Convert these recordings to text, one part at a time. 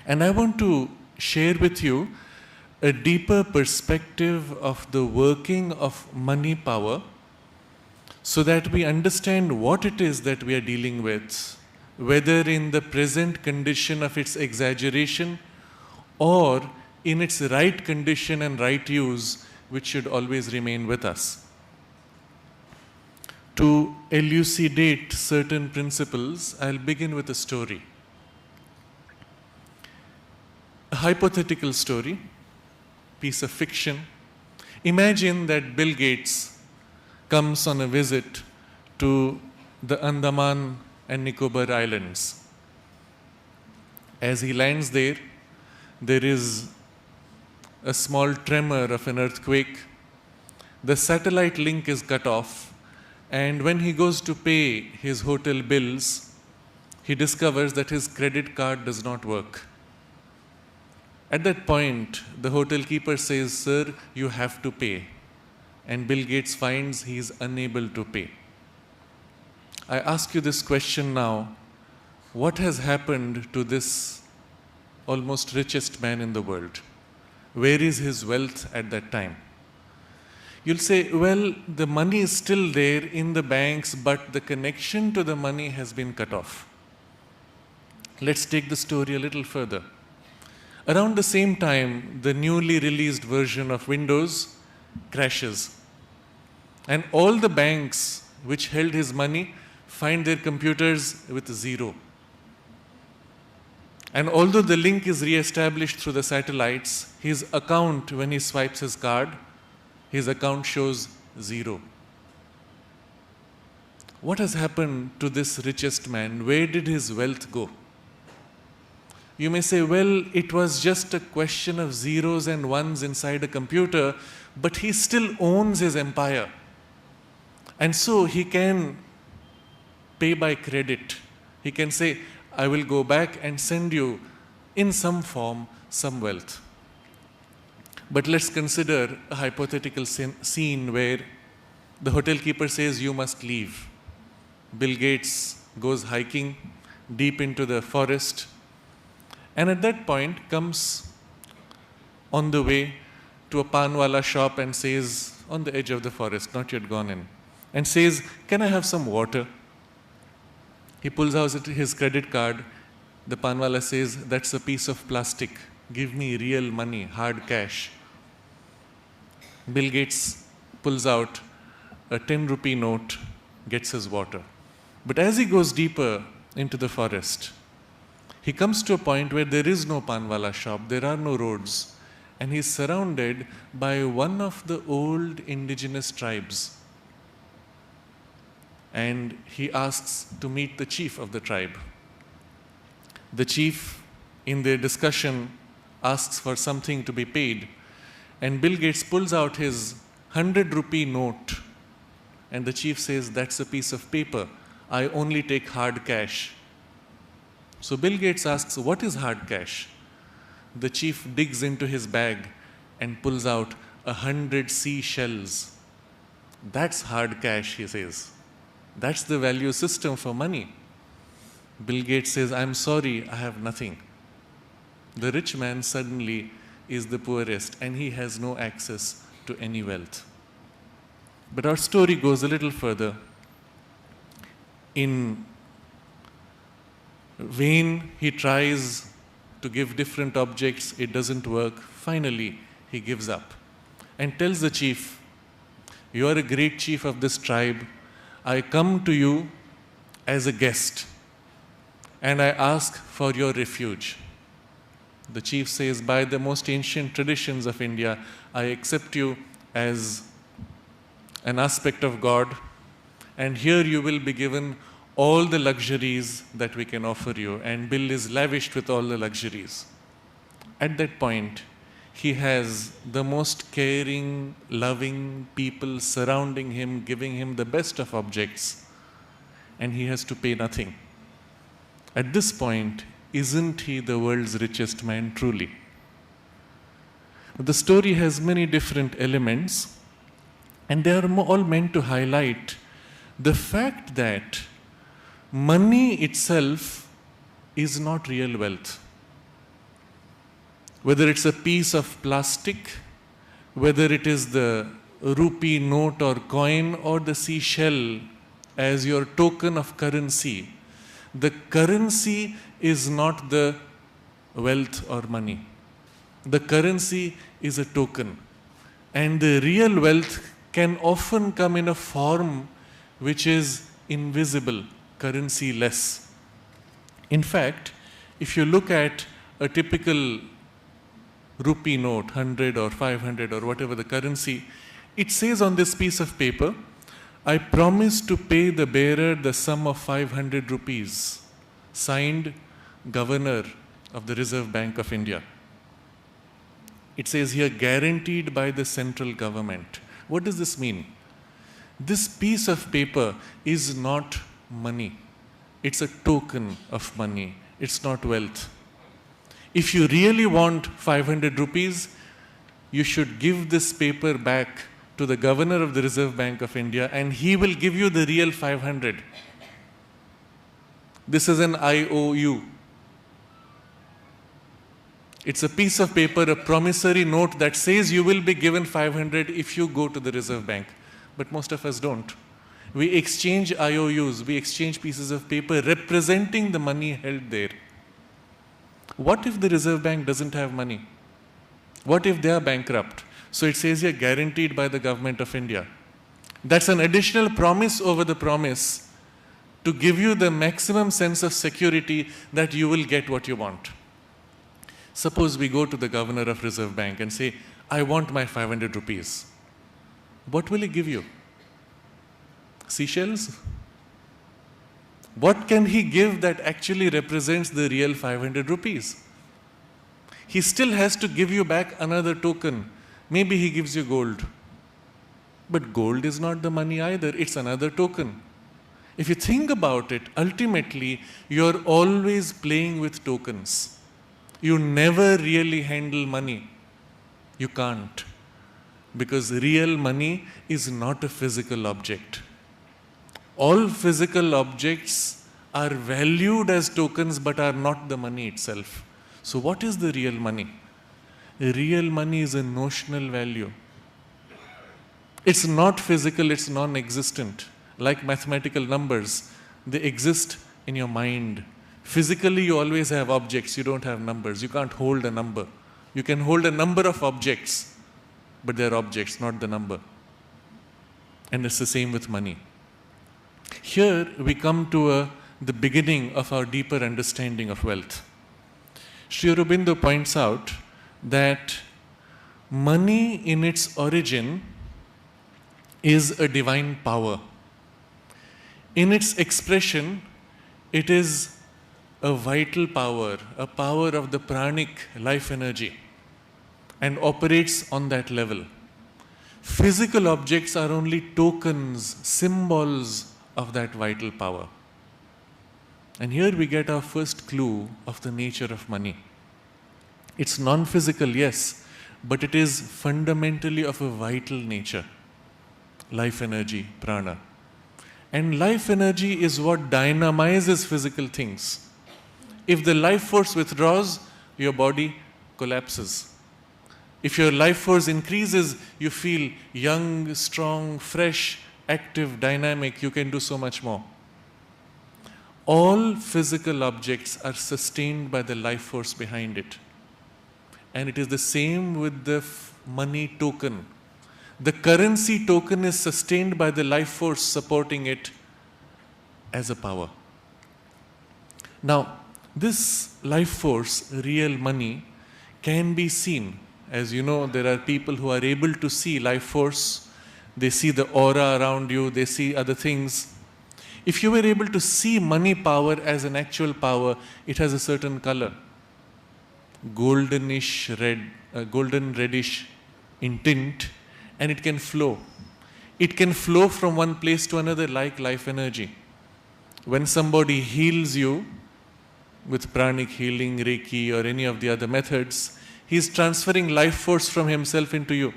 And I want to share with you a deeper perspective of the working of money power so that we understand what it is that we are dealing with, whether in the present condition of its exaggeration or in its right condition and right use, which should always remain with us. To elucidate certain principles, I'll begin with a story. A hypothetical story, piece of fiction. Imagine that Bill Gates comes on a visit to the Andaman and Nicobar Islands. As he lands there, there is a small tremor of an earthquake. The satellite link is cut off, and when he goes to pay his hotel bills, he discovers that his credit card does not work. At that point, the hotel keeper says, "Sir, you have to pay." And Bill Gates finds he is unable to pay. I ask you this question now: what has happened to this almost richest man in the world? Where is his wealth at that time? You'll say, well, the money is still there in the banks, but the connection to the money has been cut off. Let's take the story a little further. Around the same time, the newly released version of Windows crashes. And all the banks which held his money find their computers with zero. And although the link is re-established through the satellites, his account, when he swipes his card, his account shows zero. What has happened to this richest man? Where did his wealth go? You may say, well, it was just a question of zeros and ones inside a computer, but he still owns his empire. And so he can pay by credit. He can say, I will go back and send you in some form some wealth. But let's consider a hypothetical scene where the hotel keeper says, you must leave. Bill Gates goes hiking deep into the forest, and at that point comes on the way to a panwala shop and says, on the edge of the forest, not yet gone in, and says, can I have some water? He pulls out his credit card. The panwala says, that's a piece of plastic. Give me real money, hard cash. Bill Gates pulls out a 10 rupee note, gets his water. But as he goes deeper into the forest, he comes to a point where there is no panwala shop, there are no roads, and he's surrounded by one of the old indigenous tribes. And he asks to meet the chief of the tribe. The chief, in their discussion, asks for something to be paid, and Bill Gates pulls out his 100 rupee note, and the chief says, that's a piece of paper. I only take hard cash. So Bill Gates asks, what is hard cash? The chief digs into his bag and pulls out 100 seashells. That's hard cash, he says. That's the value system for money. Bill Gates says, I'm sorry, I have nothing. The rich man suddenly is the poorest, and he has no access to any wealth. But our story goes a little further. In vain, he tries to give different objects, it doesn't work. Finally, he gives up and tells the chief, you are a great chief of this tribe. I come to you as a guest, and I ask for your refuge. The chief says, by the most ancient traditions of India, I accept you as an aspect of God, and here you will be given all the luxuries that we can offer you. And Bill is lavished with all the luxuries. At that point, he has the most caring, loving people surrounding him, giving him the best of objects, and he has to pay nothing. At this point, isn't he the world's richest man truly? The story has many different elements, and they are all meant to highlight the fact that money itself is not real wealth. whether it's a piece of plastic, whether it is the rupee note or coin or the seashell as your token of currency, the currency is not the wealth or money. The currency is a token. And the real wealth can often come in a form which is invisible, currency-less. In fact, if you look at a typical rupee note, 100 or 500 or whatever the currency, it says on this piece of paper, I promise to pay the bearer the sum of 500 rupees, signed Governor of the Reserve Bank of India. It says here, guaranteed by the central government. What does this mean? This piece of paper is not money. It's a token of money. It's not wealth. If you really want 500 rupees, you should give this paper back to the Governor of the Reserve Bank of India and he will give you the real 500. This is an IOU. It's a piece of paper, a promissory note that says you will be given 500 if you go to the Reserve Bank. But most of us don't. We exchange IOUs, we exchange pieces of paper representing the money held there. What if the Reserve Bank doesn't have money? What if they are bankrupt? So it says here, guaranteed by the government of India. That's an additional promise over the promise to give you the maximum sense of security that you will get what you want. Suppose we go to the Governor of Reserve Bank and say, I want my 500 rupees. What will he give you? Seashells? What can he give that actually represents the real 500 rupees? He still has to give you back another token. Maybe he gives you gold. But gold is not the money either, it's another token. If you think about it, ultimately, you're always playing with tokens. You never really handle money. You can't. Because real money is not a physical object. All physical objects are valued as tokens but are not the money itself. So what is the real money? Real money is a notional value. It's not physical, it's non-existent. Like mathematical numbers, they exist in your mind. Physically, you always have objects, you don't have numbers. You can't hold a number. You can hold a number of objects, but they're objects, not the number. And it's the same with money. Here we come to the beginning of our deeper understanding of wealth. Sri Aurobindo points out that money in its origin is a divine power. In its expression, it is a vital power, a power of the pranic life energy, and operates on that level. Physical objects are only tokens, symbols of that vital power. And here we get our first clue of the nature of money. It's non-physical, yes, but it is fundamentally of a vital nature. Life energy, prana. And life energy is what dynamizes physical things. If the life force withdraws, your body collapses. If your life force increases, you feel young, strong, fresh, active, dynamic. You can do so much more. All physical objects are sustained by the life force behind it. And it is the same with the money token. The currency token is sustained by the life force supporting it as a power. Now, this life force, real money, can be seen. As you know, there are people who are able to see life force. They see the aura around you, they see other things. If you were able to see money power as an actual power, it has a certain color. Goldenish red, golden reddish in tint, and it can flow. It can flow from one place to another like life energy. When somebody heals you with pranic healing, Reiki, or any of the other methods, he's transferring life force from himself into you.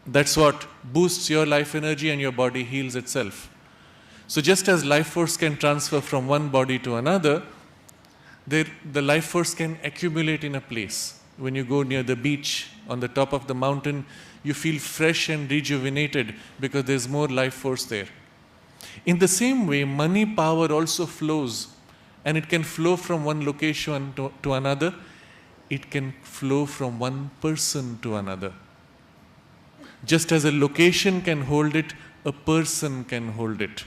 That's what boosts your life energy and your body heals itself. So just as life force can transfer from one body to another, the life force can accumulate in a place when you go near the beach, on the top of the mountain, you feel fresh and rejuvenated because there's more life force there. In the same way, money power also flows, and it can flow from one location to another. It can flow from one person to another. Just as a location can hold it, a person can hold it.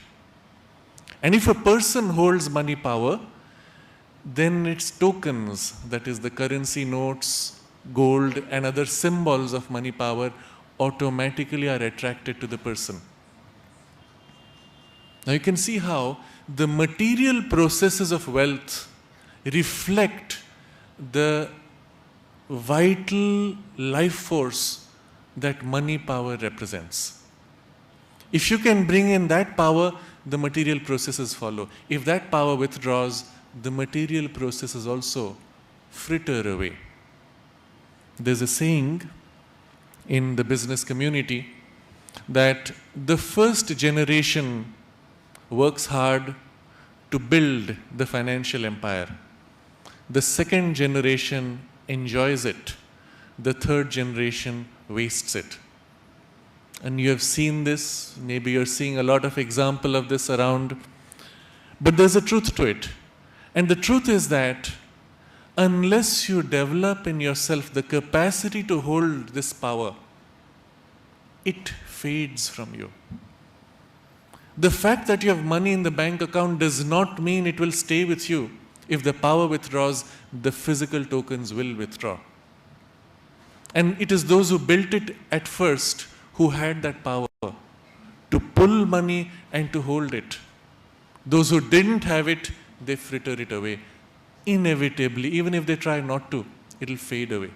And if a person holds money power, then its tokens, that is the currency notes, gold and other symbols of money power, automatically are attracted to the person. Now you can see how the material processes of wealth reflect the vital life force that money power represents. If you can bring in that power, the material processes follow. If that power withdraws, the material processes also fritter away. There's a saying in the business community that the first generation works hard to build the financial empire. The second generation enjoys it. The third generation wastes it. And you have seen this, maybe you're seeing a lot of example of this around, but there's a truth to it. And the truth is that unless you develop in yourself the capacity to hold this power, it fades from you. The fact that you have money in the bank account does not mean it will stay with you. If the power withdraws, the physical tokens will withdraw. And it is those who built it at first who had that power to pull money and to hold it. Those who didn't have it, they fritter it away. Inevitably, even if they try not to, it will fade away.